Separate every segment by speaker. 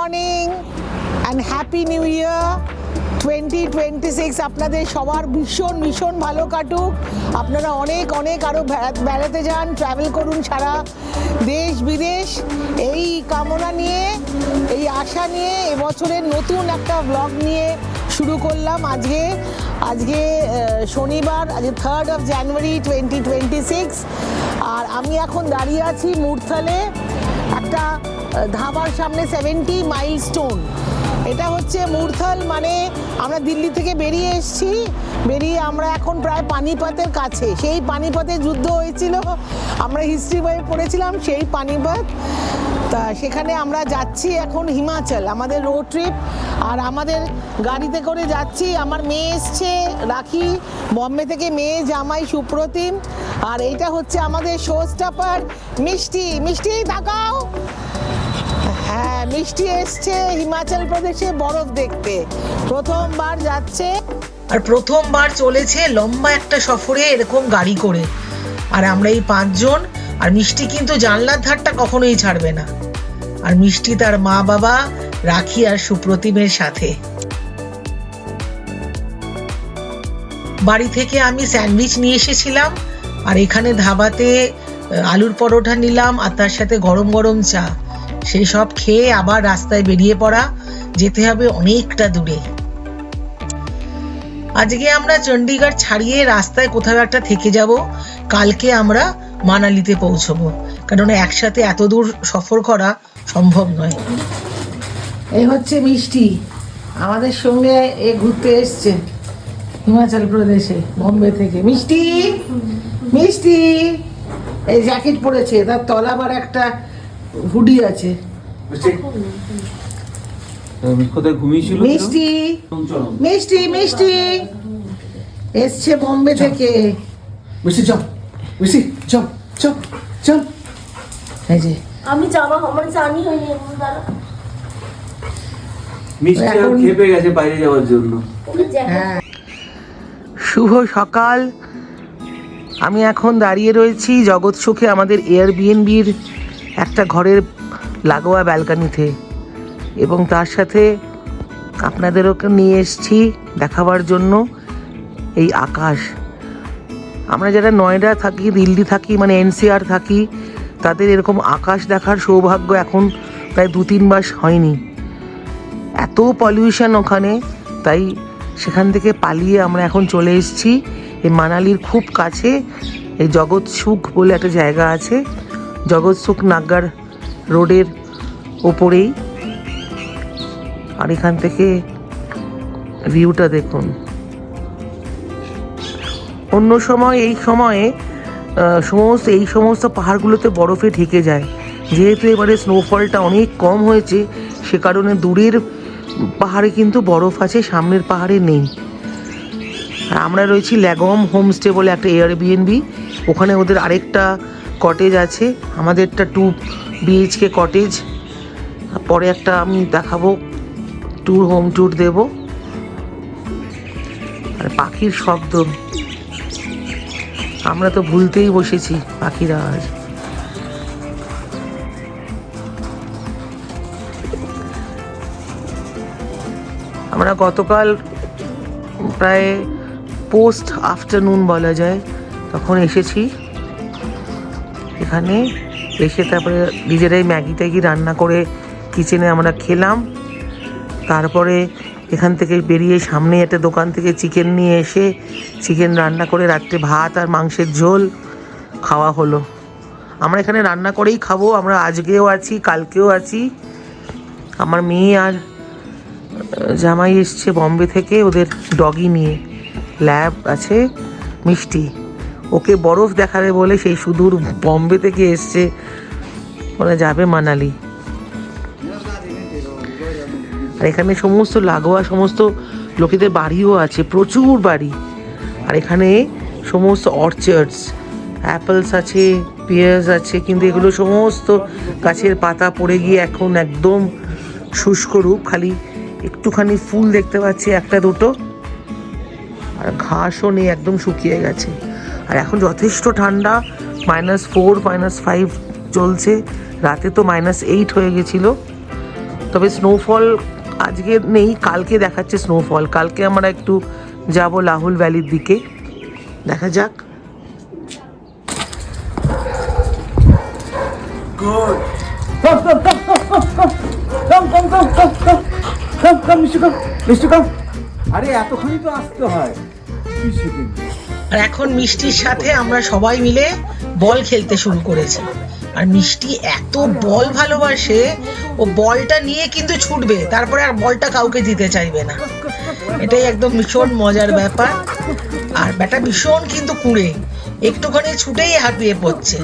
Speaker 1: Morning and happy new year 2026। আপনাদের সবার ভীষণ ভীষণ ভালো কাটুক। আপনারা অনেক অনেক আরও বেড়াতে যান, ট্রাভেল করুন সারা দেশ বিদেশ। এই কামনা নিয়ে, এই আশা নিয়ে এবছরের নতুন একটা ব্লগ নিয়ে শুরু করলাম। আজকে শনিবার, আজকে 3rd of January 2026। আর আমি এখন দাঁড়িয়ে আছি মুরথালে একটা ধাবার সামনে, 70 মাইলস্টোন। এটা হচ্ছে মুরথাল, মানে আমরা দিল্লি থেকে বেরিয়ে এসেছি, বেরিয়ে আমরা এখন প্রায় পানিপথের কাছে। সেই পানিপথে যুদ্ধ হয়েছিল, আমরা হিস্ট্রি বইয়ে পড়েছিলাম সেই পানিপথ। তা সেখানে আমরা যাচ্ছি এখন হিমাচল, আমাদের রোড ট্রিপ। আর আমাদের গাড়িতে করে যাচ্ছি, আমার মেয়ে এসছে রাখি, বম্বে থেকে মেয়ে, জামাই সুপ্রতিম। আর এইটা হচ্ছে আমাদের শো স্টপার মিষ্টি। মিষ্টি তাকাও। হ্যাঁ, মিষ্টি এসছে হিমাচল প্রদেশে বরফ দেখতে, প্রথমবার যাচ্ছে। আর প্রথমবার চলেছে লম্বা একটা সফরে এরকম গাড়ি করে। আর আমরা এই 5 জন। আর মিষ্টি কিন্তু জানলার ধারটা কখনোই ছাড়বে না। আর মিষ্টি তার মা বাবা রাখি আর সুপ্রতিমের সাথে। বাড়ি থেকে আমি স্যান্ডউইচ নিয়ে এসেছিলাম, আর এখানে ধাবাতে আলুর পরোটা নিলাম, আর তার সাথে গরম গরম চা। সেই সব খেয়ে আবার রাস্তায় বেরিয়ে পড়া, যেতে হবে অনেকটা দূরে। আজকে আমরা চণ্ডীগড় ছাড়িয়ে রাস্তায় কোথাও একটা থেকে যাব। কালকে আমরা মানালিতে পৌঁছবো, কারণ একসাথে এত দূর সফর করা সম্ভব নয়। এই হচ্ছে মিষ্টি, আমাদের সঙ্গে এ ঘুরতে এসছে হিমাচল প্রদেশে, বম্বে থেকে। মিষ্টি, মিষ্টি এই জ্যাকেট পরেছে, তার তলা আবার একটা হুডি আছে। মিষ্টি মিষ্টি মিষ্টি এসছে বম্বে থেকে।
Speaker 2: মিষ্টি চল, মিষ্টি চল চল চল।
Speaker 1: এই যে
Speaker 3: আমি জামা আমার জানি হয়নি দাদা।
Speaker 2: মিষ্টি আর খেপে গেছে বাইরে যাওয়ার জন্য।
Speaker 1: হ্যাঁ, শুভ সকাল। আমি এখন দাঁড়িয়ে রয়েছি জগৎ সুখে, আমাদের এয়ারবিএনবির একটা ঘরের লাগোয়া ব্যালকানিতে, এবং তার সাথে আপনাদেরকে নিয়ে এসেছি দেখাবার জন্য এই আকাশ। আমরা যারা নয়ডা থাকি, দিল্লি থাকি, মানে এনসিআর থাকি, তাদের এরকম আকাশ দেখার সৌভাগ্য এখন প্রায় 2-3 মাস হয়নি। এত পলিউশন ওখানে, তাই সেখান থেকে পালিয়ে আমরা এখন চলে এসেছি এই মানালির খুব কাছে এই জগৎ সুখ বলে একটা জায়গা আছে, জগৎ সুখ নাগর রোডের ওপরেই। আর এখান থেকে ভিউটা দেখুন। অন্য সময় এই সময়ে এই সমস্ত পাহাড়গুলোতে বরফে ঢেকে যায়। যেহেতু এবারে স্নোফলটা অনেক কম হয়েছে, সে কারণে দূরের পাহাড়ে কিন্তু বরফ আছে, সামনের পাহাড়ে নেই। আর আমরা রয়েছি ল্যাগম হোমস্টে বলে একটা এয়ারবিএনবি, ওখানে ওদের আরেকটা কটেজ আছে, আমাদেরটা 2 BHK কটেজ। পরে একটা আমি দেখাবো, হোম ট্যুর দেব। আর পাখির শব্দ, আমরা তো ভুলতেই বসেছি পাখির আওয়াজ। আমরা গতকাল প্রায় পোস্ট আফটারনুন বলা যায় তখন এসেছি এখানে। এসে তারপরে নিজেরাই ম্যাগি ট্যাগি রান্না করে কিচেনে আমরা খেলাম। তারপরে এখান থেকে বেরিয়ে সামনে একটা দোকান থেকে চিকেন নিয়ে এসে চিকেন রান্না করে রাত্রে ভাত আর মাংসের ঝোল খাওয়া হলো। আমরা এখানে রান্না করেই খাবো, আমরা আজকেও আছি, কালকেও আছি। আমার মেয়ে আর জামাই এসছে বম্বে থেকে ওদের ডগি নিয়ে, ল্যাব আছে মিষ্টি, ওকে বরফ দেখাবে বলে সেই সুদূর বম্বে থেকে এসছে, ওরা যাবে মানালি। আর এখানে সমস্ত লাগোয়া সমস্ত লোকেদের বাড়িও আছে, প্রচুর বাড়ি। আর এখানে সমস্ত অর্চার্ডস, অ্যাপেলস আছে, পিয়ার্স আছে, কিন্তু এগুলো সমস্ত গাছের পাতা পড়ে গিয়ে এখন একদম শুষ্ক রূপ, খালি একটুখানি ফুল দেখতে পাচ্ছি, একটা দুটো, আর ঘাসও নেই, একদম শুকিয়ে গেছে। আর এখন যথেষ্ট ঠান্ডা, -4 -5 চলছে, রাতে তো -8 হয়ে গেছিলো।
Speaker 4: তবে স্নোফল আজকে নেই, কালকে দেখাচ্ছে স্নোফল। কালকে আমরা একটু যাব লাহুল ভ্যালির দিকে, দেখা যাক।
Speaker 2: আরে এতখানি তো আসতে হয়।
Speaker 1: আর এখন মিষ্টির সাথে আমরা সবাই মিলে বল খেলতে শুরু করেছি। আর মিষ্টি এত বল ভালোবাসে, ও বলটা নিয়ে কিন্তু ছুটবে, তারপরে আর বলটা কাউকে দিতে চাইবে না। এটাই একদম ভীষণ মজার ব্যাপার। আর ব্যাটা ভীষণ কিন্তু কুঁড়ে, একটুখানি ছুটেই হাঁপিয়ে পড়ছে।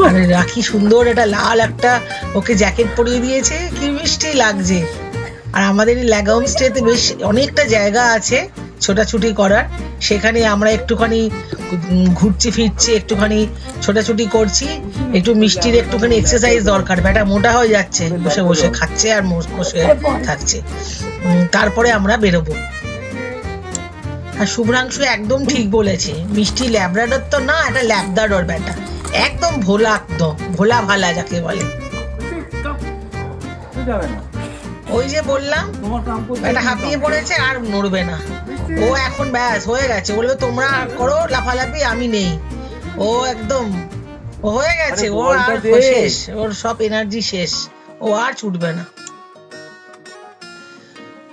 Speaker 1: আর রাখি সুন্দর একটা লাল একটা ওকে জ্যাকেট পরিয়ে দিয়েছে, কি মিষ্টি লাগছে। আর আমাদের এই ল্যাগম স্টেতে বেশ অনেকটা জায়গা আছে ছোটাছুটি করার, সেখানে আমরা একটুখানি ঘুরছি ফিরছি, একটুখানি ছোটাছুটি করছি। একটু মিষ্টির একটুখানি এক্সারসাইজ দরকার, ব্যাটা মোটা হয়ে যাচ্ছে, বসে বসে খাচ্ছে আর বসে থাকছে। তারপরে আমরা বেরোবো। আর শুভ্রাংশু একদম ঠিক বলেছে, মিষ্টি ল্যাব্রাডর তো না, এটা ল্যাবদাডর ব্যাটা, একদম ভোলা, একদম ভোলা ভালা যাকে বলে। ওই যে বললাম এটা হাঁপিয়ে পড়েছে আর নড়বে না। ও এখন ব্যাস হয়ে গেছে, বলবে তোমরা করো লাফালাফি, আমি নেই। ও একদম হয়ে গেছে, ওর আর শেষ, ওর সব এনার্জি শেষ, ও আর ছুটবে না।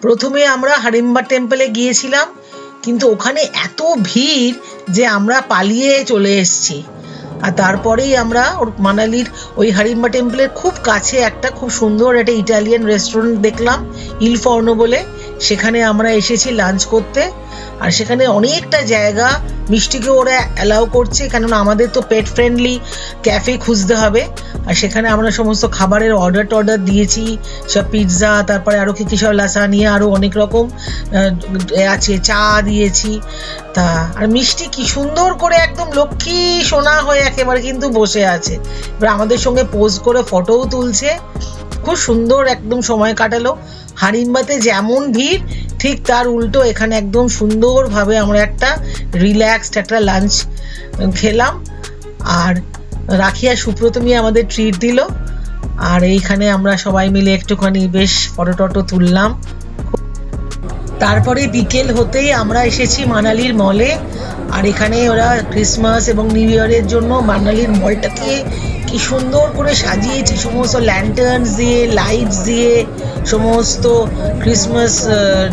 Speaker 1: প্রথমে আমরা হারিম্বা টেম্পলে গিয়েছিলাম, কিন্তু ওখানে এত ভিড় যে আমরা পালিয়ে চলে এসেছি। আর তারপরেই আমরা ওর মানালির ওই হারিম্বা টেম্পলের খুব কাছে একটা খুব সুন্দর একটা ইটালিয়ান রেস্টুরেন্ট দেখলাম, ইল ফর্নো বলে, সেখানে আমরা এসেছি লাঞ্চ করতে। আর সেখানে অনেকটা জায়গা মিষ্টিকে ওরা অ্যালাউ করছে, কেননা আমাদের তো পেট ফ্রেন্ডলি ক্যাফে খুঁজতে হবে। আর সেখানে আমরা সমস্ত খাবারের অর্ডার দিয়েছি, সব পিৎজা, তারপরে আরও কি সব লাসানিয়া, আরও অনেক রকম আছে, চা দিয়েছি। তা আর মিষ্টি কি সুন্দর করে একদম লক্ষ্মী সোনা হয়ে একেবারে কিন্তু বসে আছে, এবার আমাদের সঙ্গে পোজ করে ফটোও তুলছে, খুব সুন্দর একদম সময় কাটালো। হারিম্বাতে যেমন ভিড়, ঠিক তার উল্টো এখানে একদম সুন্দরভাবে আমরা একটা রিল্যাক্সড একটা লাঞ্চ খেলাম। আর রাখি আর সুপ্রতমি আমাদের ট্রিট দিল। আর এইখানে আমরা সবাই মিলে একটুখানি বেশ ফটো টটো তুললাম। তারপরে বিকেল হতেই আমরা এসেছি মানালির মলে। আর এখানে ওরা ক্রিসমাস এবং নিউ ইয়ারের জন্য মানালির মলটাকে কি সুন্দর করে সাজিয়েছে, সমস্ত ল্যান্টার্নস দিয়ে, লাইটস দিয়ে, সমস্ত ক্রিসমাস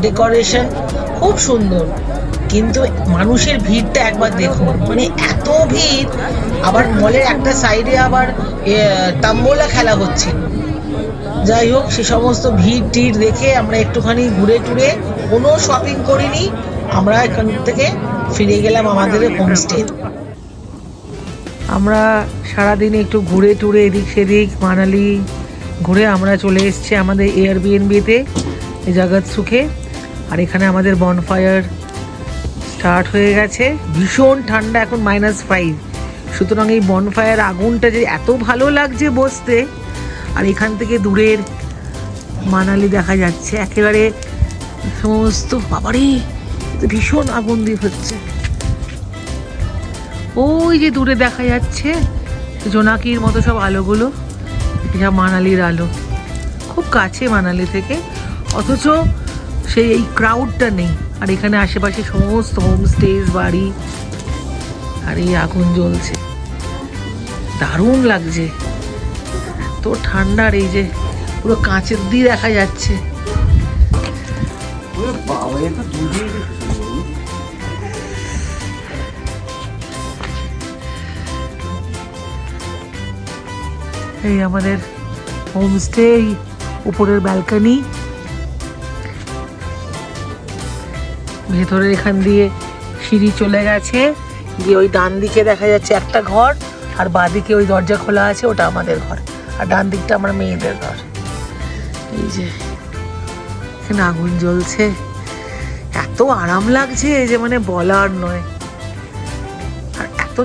Speaker 1: ডেকোরেশন, খুব সুন্দর। কিন্তু মানুষের ভিড়টা একবার দেখুন, মানে এত ভিড়। আবার মলের একটা সাইডে আবার তাম্বোলা খেলা হচ্ছে। যাই হোক, সে সমস্ত ভিড় টিড় দেখে আমরা একটুখানি ঘুরে টুরে, কোনো শপিং করিনি, আমরা এখান থেকে ফিরে গেলাম আমাদের হোমস্টে। আমরা সারাদিন একটু ঘুরে টুরে এদিক সেদিক মানালি ঘুরে আমরা চলে এসেছি আমাদের এয়ারবিএনবিতে, এই জাগাত সুখে। আর এখানে আমাদের বনফায়ার স্টার্ট হয়ে গেছে। ভীষণ ঠান্ডা, এখন -5, সুতরাং এই বনফায়ার আগুনটা যে এত ভালো লাগছে বসতে। আর এখান থেকে দূরের মানালি দেখা যাচ্ছে একেবারে সমস্ত, বাবারে ভীষণ আগুন দিয়ে হচ্ছে। ওই যে দূরে দেখা যাচ্ছে জোনাকির মতো সব আলোগুলো, সব মানালির আলো, খুব কাছে মানালি থেকে, অথচ সেই এই ক্রাউডটা নেই। আর এখানে আশেপাশে সমস্ত হোমস্টেজ, বাড়ি, আর এই আগুন জ্বলছে, দারুণ লাগছে। তো ঠান্ডার এই যে পুরো কাঁচের দিয়ে দেখা যাচ্ছে। এই আমাদের হোমস্টে, উপরের ব্যালকনি, ভেতরে এখান দিয়ে সিঁড়ি চলে গেছে, গিয়ে ওই ডান দিকে দেখা যাচ্ছে একটা ঘর, আর বাঁদিকে ওই দরজা খোলা আছে, ওটা আমাদের ঘর, আর ডান দিকটা আমার মেয়েদের ঘর। এই যে এখানে আগুন জ্বলছে, এত আরাম লাগছে যে মানে বলার নয়। আর এত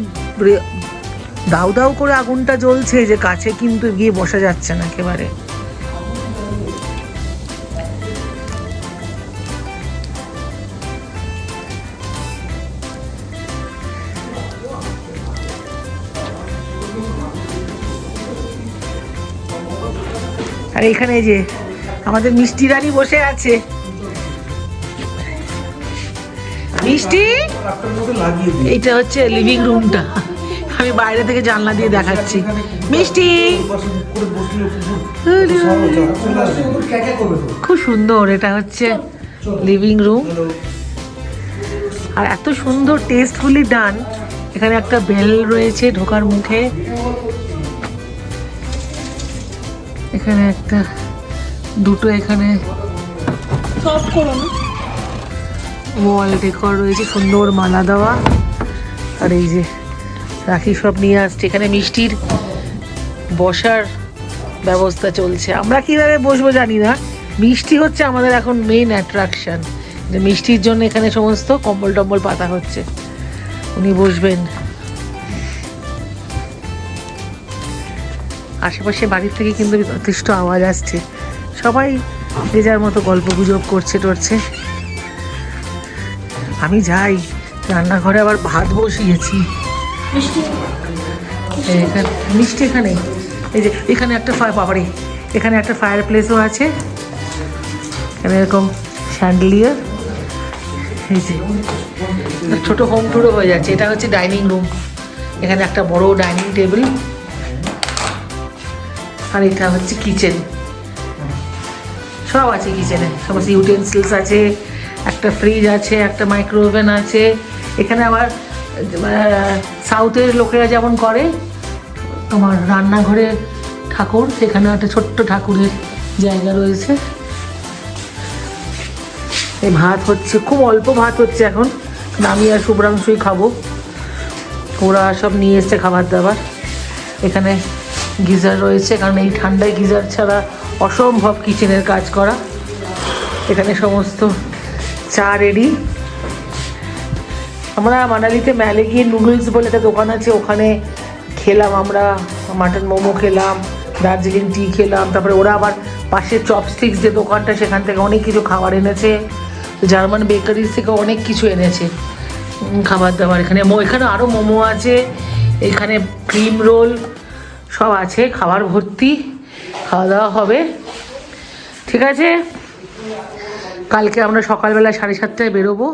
Speaker 1: দাউ দাউ করে আগুনটা জ্বলছে যে কাছে কিন্তু গিয়ে বসা যাচ্ছে না একেবারে। আর এখানে যে
Speaker 4: আমাদের মিষ্টি রানী বসে আছে। মিষ্টি, এইটা হচ্ছে লিভিং রুমটা, আমি বাইরে থেকে জানলা দিয়ে দেখাচ্ছি। মিষ্টি খুব সুন্দর, এটা হচ্ছে লিভিং রুম, আর এত সুন্দর টেস্টফুলি ডান। এখানে একটা বেল রয়েছে ঢোকার মুখে, এখানে একটা দুটো, এখানে ওয়াল ডেকর রয়েছে, সুন্দর মালা দেওয়া। আর এই যে রাখি সব নিয়ে আসছে। এখানে মিষ্টির বসার ব্যবস্থা চলছে। আমরা কিভাবে বসবো জানি না, মিষ্টি হচ্ছে আমাদের এখন মেইন অ্যাট্রাকশন। মিষ্টির জন্য এখানে সমস্ত কম্বল টম্বল পাতা হচ্ছে, উনি বসবেন। আশেপাশে বাড়ির থেকে কিন্তু যথেষ্ট আওয়াজ আসছে, সবাই যে যার মতো গল্প গুজব করছে টরছে। আমি যাই রান্নাঘরে, আবার ভাত বসিয়েছি। মিষ্টি এখানে, এই যে এখানে একটা বাবারে, এখানে একটা ফায়ার প্লেসও আছে, এখানে এরকম শ্যান্ডেলিয়ার। এই যে ছোট হোম টুরও হয়ে যাচ্ছে। এটা হচ্ছে ডাইনিং রুম, এখানে একটা বড় ডাইনিং টেবিল, আর এটা হচ্ছে কিচেন। সব আছে কিচেনে, সমস্ত ইউটেন্সিলস আছে, একটা ফ্রিজ আছে, একটা মাইক্রো ওভেন আছে। এখানে আবার সাউথের লোকেরা যেমন করে তোমার রান্নাঘরে ঠাকুর, সেখানে একটা ছোট্ট ঠাকুরের জায়গা রয়েছে। এই ভাত হচ্ছে, খুব অল্প ভাত হচ্ছে এখন, আমি আর শুভ্রাংশুই খাবো, ওরা সব নিয়ে এসছে খাবার দাবার। এখানে গিজার রয়েছে, কারণ এই ঠান্ডায় গিজার ছাড়া অসম্ভব কিচেনের কাজ করা। এখানে সমস্ত চা রেডি। আমরা মানালিতে ম্যালে গিয়ে নুডলস বলে একটা দোকান আছে, ওখানে খেলাম আমরা, মাটন মোমো খেলাম, দার্জিলিং টি খেলাম। তারপরে ওরা আবার পাশে চপস্টিক্স যে দোকানটা, সেখান থেকে অনেক কিছু খাবার এনেছে, জার্মান বেকারিজ থেকে অনেক কিছু এনেছে খাবার দাবার। এখানে এখানে আরও মোমো আছে, এখানে ক্রিম রোল সব আছে, খাবার ভর্তি, খাওয়া দাওয়া হবে। ঠিক আছে, কালকে আমরা সকালবেলা 7:30টায় বেরোবো।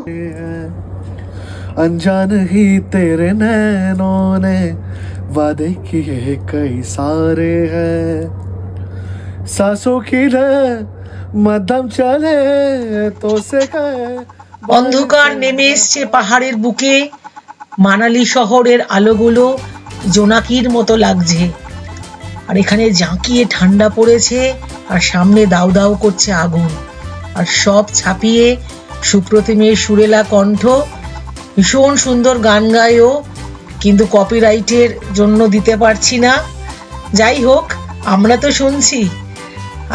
Speaker 2: अनजान ही तेरे नैनों ने वादे किए कई सारे हैं सांसों की मध्यम चले तो से गए।
Speaker 4: অন্ধকার নেমে এসছে পাহাড়ের বুকে, মানালি শহরের আলোগুলো জোনাকির মতো লাগছে, আর এখানে জাঁকিয়ে ঠান্ডা পড়েছে, আর সামনে দাউ দাউ করছে আগুন, আর সব ছাপিয়ে সুপ্রতিমের সুরেলা কণ্ঠ। ভীষণ সুন্দর গান গায়ও, কিন্তু কপিরাইটের জন্য দিতে পারছি না। যাই হোক, আমরা তো শুনছি।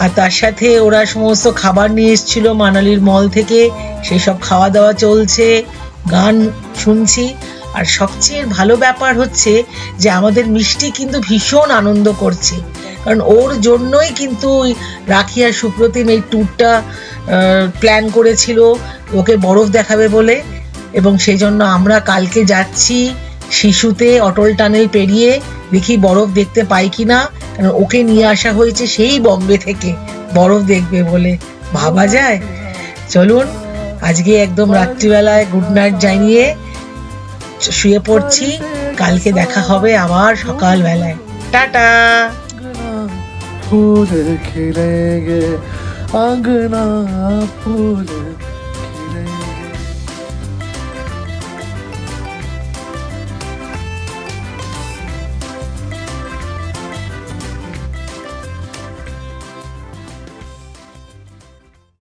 Speaker 4: আর তার সাথে ওরা সমস্ত খাবার নিয়ে এসেছিল মানালির মল থেকে, সেসব খাওয়া দাওয়া চলছে, গান শুনছি। আর সবচেয়ে ভালো ব্যাপার হচ্ছে যে আমাদের মিষ্টি কিন্তু ভীষণ আনন্দ করছে, কারণ ওর জন্যই কিন্তু রাখি আর সুপ্রতিম এই ট্যুরটা প্ল্যান করেছিল, ওকে বরফ দেখাবে বলে। এবং সেই জন্য আমরা কালকে যাচ্ছি শিশুতে, অটল টানেল পেরিয়ে, দেখি বরফ দেখতে পাই কিনা, কারণ ওকে নিয়ে আসা হয়েছে সেই বম্বে থেকে বরফ দেখবে বলে। ভাবা যায়? চলুন আজকে একদম রাত্রিবেলায় গুড নাইট জানিয়ে শুয়ে পড়ছি, কালকে দেখা হবে আবার সকালবেলায়। টাটা।
Speaker 2: फूल खिलेंगे, अंगना फूल